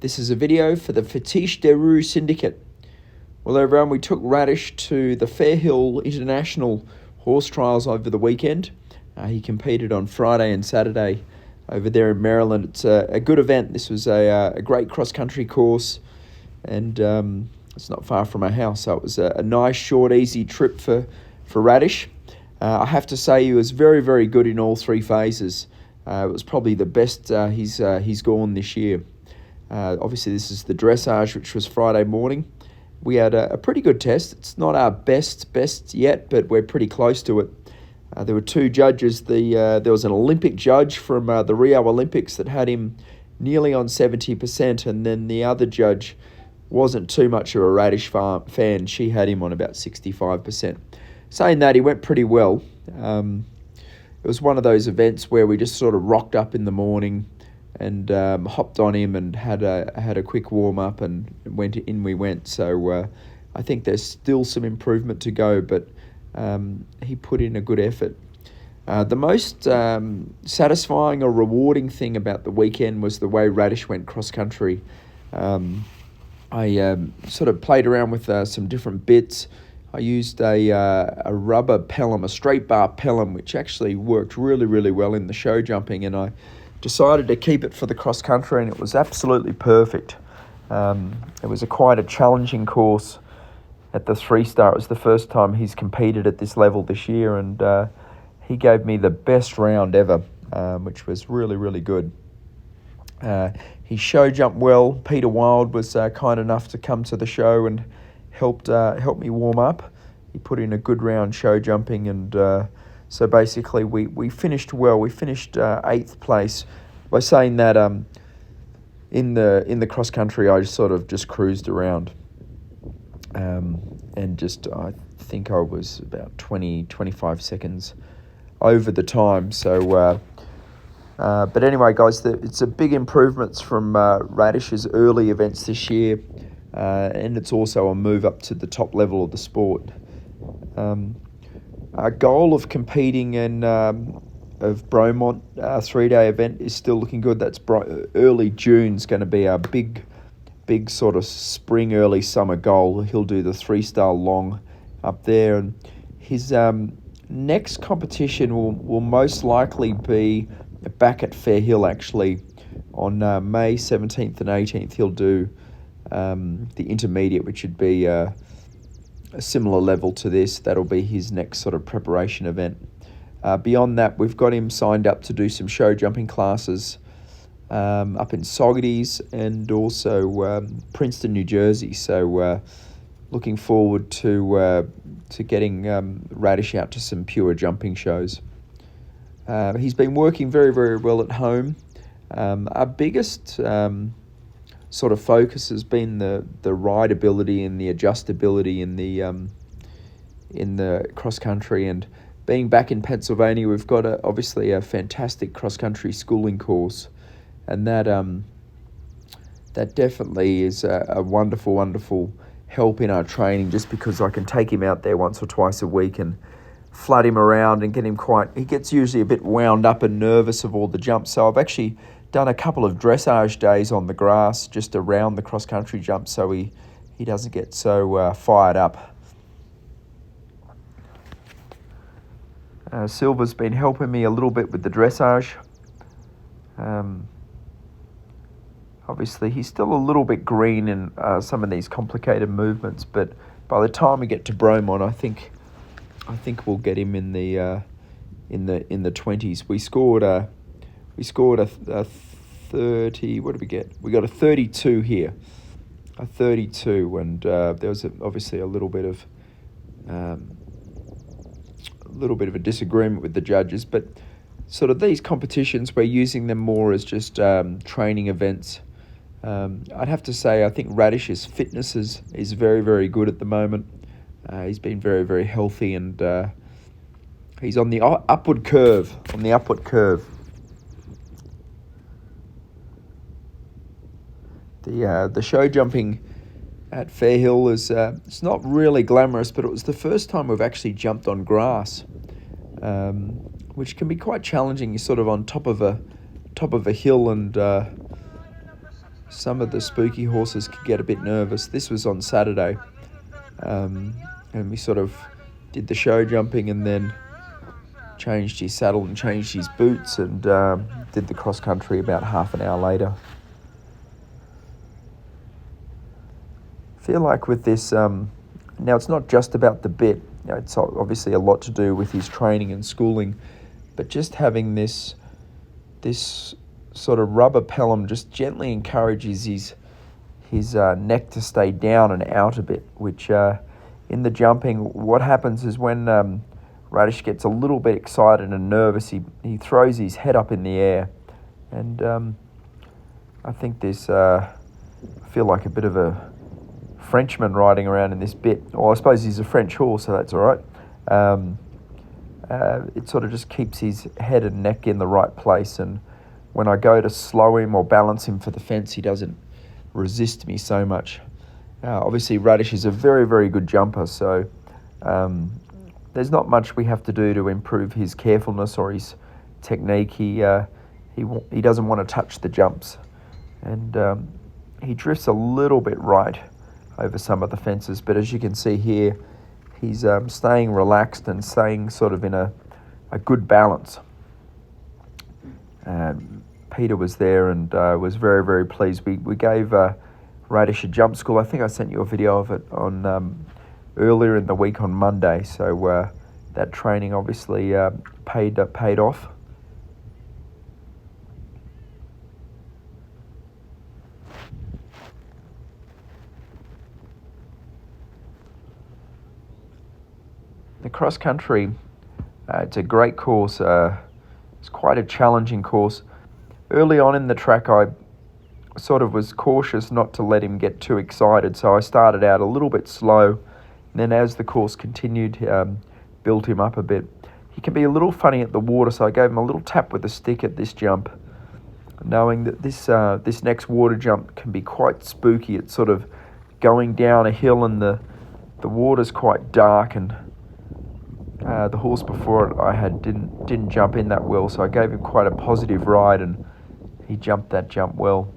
This is a video for the Fetiche de Rue Syndicate. Well, everyone, we took Radish to the Fairhill International Horse Trials over the weekend. He competed on Friday and Saturday over there in Maryland. It's a good event. This was a great cross-country course, and it's not far from our house, so it was a nice, short, easy trip for Radish. I have to say he was very, very good in all three phases. It was probably the best he's gone this year. Obviously, this is the dressage, which was Friday morning. We had a pretty good test. It's not our best yet, but we're pretty close to it. There were two judges. There was an Olympic judge from the Rio Olympics that had him nearly on 70%, and then the other judge wasn't too much of a Radish fan. She had him on about 65%. Saying that, he went pretty well. It was one of those events where we just sort of rocked up in the morning and hopped on him and had a quick warm up and we went. So I think there's still some improvement to go, but he put in a good effort. The most satisfying or rewarding thing about the weekend was the way Radish went cross country. I sort of played around with some different bits. I used a rubber pelham, a straight bar pelham, which actually worked really, really well in the show jumping, and I decided to keep it for the cross country, and it was absolutely perfect. It was quite a challenging course at the 3-star. It was the first time he's competed at this level this year, and he gave me the best round ever, which was really, really good. He show jumped well. Peter Wild was kind enough to come to the show and helped me warm up. He put in a good round show jumping, and so basically we finished well. We finished 8th place. By saying that, in the cross country, I just cruised around, and I think I was about 25 seconds over the time. So, but anyway, guys, it's a big improvements from Radish's early events this year. And it's also a move up to the top level of the sport. Our goal of competing in of Bromont 3-day event is still looking good. That's early June's going to be our big sort of spring, early summer goal. He'll do the 3-star long up there, and his next competition will most likely be back at Fairhill. Actually, on May 17th and 18th, he'll do the intermediate, which would be a similar level to this. That'll be his next sort of preparation event. Beyond that, we've got him signed up to do some show jumping classes up in Saugerties and also Princeton, New Jersey. So looking forward to getting Radish out to some pure jumping shows. He's been working very, very well at home. Our biggest sort of focus has been the rideability and the adjustability in the cross country. And being back in Pennsylvania, we've got obviously a fantastic cross country schooling course, and that definitely is a wonderful help in our training, just because I can take him out there once or twice a week and flood him around and get him he gets usually a bit wound up and nervous of all the jumps. So I've actually done a couple of dressage days on the grass just around the cross-country jump, so he doesn't get so fired up. Silver's been helping me a little bit with the dressage. Obviously, he's still a little bit green in some of these complicated movements, but by the time we get to Bromont, I think we'll get him in the 20s. We scored a 30. What did we get? We got a 32 here, a 32, and there was obviously a little bit of a disagreement with the judges. But sort of these competitions, we're using them more as just training events. I'd have to say I think Radish's fitness is very, very good at the moment. He's been very, very healthy, and he's on the upward curve. The show jumping at Fairhill is it's not really glamorous, but it was the first time we've actually jumped on grass, which can be quite challenging. You're sort of on top of a hill, and some of the spooky horses could get a bit nervous. This was on Saturday, and we sort of did the show jumping and then changed his saddle and changed his boots and did the cross country about half an hour later. I feel like with this, now it's not just about the bit, it's obviously a lot to do with his training and schooling, but just having this sort of rubber pelham just gently encourages his neck to stay down and out a bit, which in the jumping, what happens is when Radish gets a little bit excited and nervous, he throws his head up in the air, and I think this, I feel like a bit of a Frenchman riding around in this bit. Well, I suppose he's a French horse, so that's all right. It sort of just keeps his head and neck in the right place, and when I go to slow him or balance him for the fence, he doesn't resist me so much. Obviously, Radish is a very, very good jumper, so there's not much we have to do to improve his carefulness or his technique. He doesn't want to touch the jumps, and he drifts a little bit right over some of the fences, but as you can see here, he's staying relaxed and staying sort of in a good balance. Peter was there and was very, very pleased. We gave Radish a jump school. I think I sent you a video of it on earlier in the week on Monday, so that training obviously paid off. The cross country, it's a great course. It's quite a challenging course. Early on in the track, I sort of was cautious not to let him get too excited, so I started out a little bit slow, and then as the course continued, built him up a bit. He can be a little funny at the water, so I gave him a little tap with a stick at this jump, knowing that this next water jump can be quite spooky. It's sort of going down a hill and the water's quite dark, and the horse before it I had didn't jump in that well, so I gave him quite a positive ride and he jumped that jump well.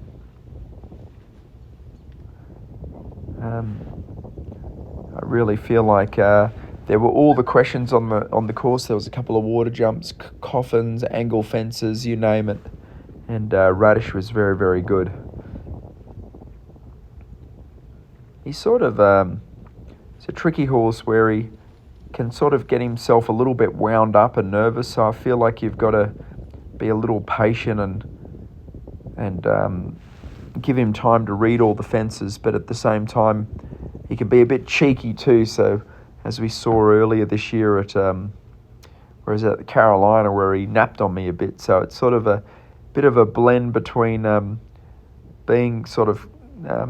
I really feel like there were all the questions on the course. There was a couple of water jumps, coffins, angle fences, you name it, and Radish was very, very good. He's sort of it's a tricky horse where he can sort of get himself a little bit wound up and nervous, so I feel like you've got to be a little patient and give him time to read all the fences, but at the same time he can be a bit cheeky too, so as we saw earlier this year at Carolina, where he napped on me a bit, so it's sort of a bit of a blend between being sort of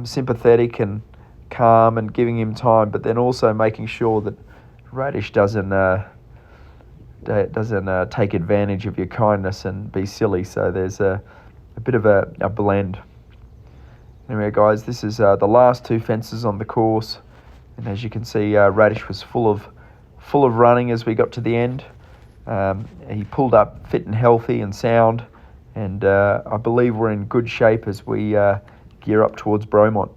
sympathetic and calm and giving him time, but then also making sure that Radish doesn't take advantage of your kindness and be silly. So there's a bit of a blend. Anyway, guys, this is the last two fences on the course, and as you can see, Radish was full of running as we got to the end. He pulled up fit and healthy and sound, and I believe we're in good shape as we gear up towards Bromont.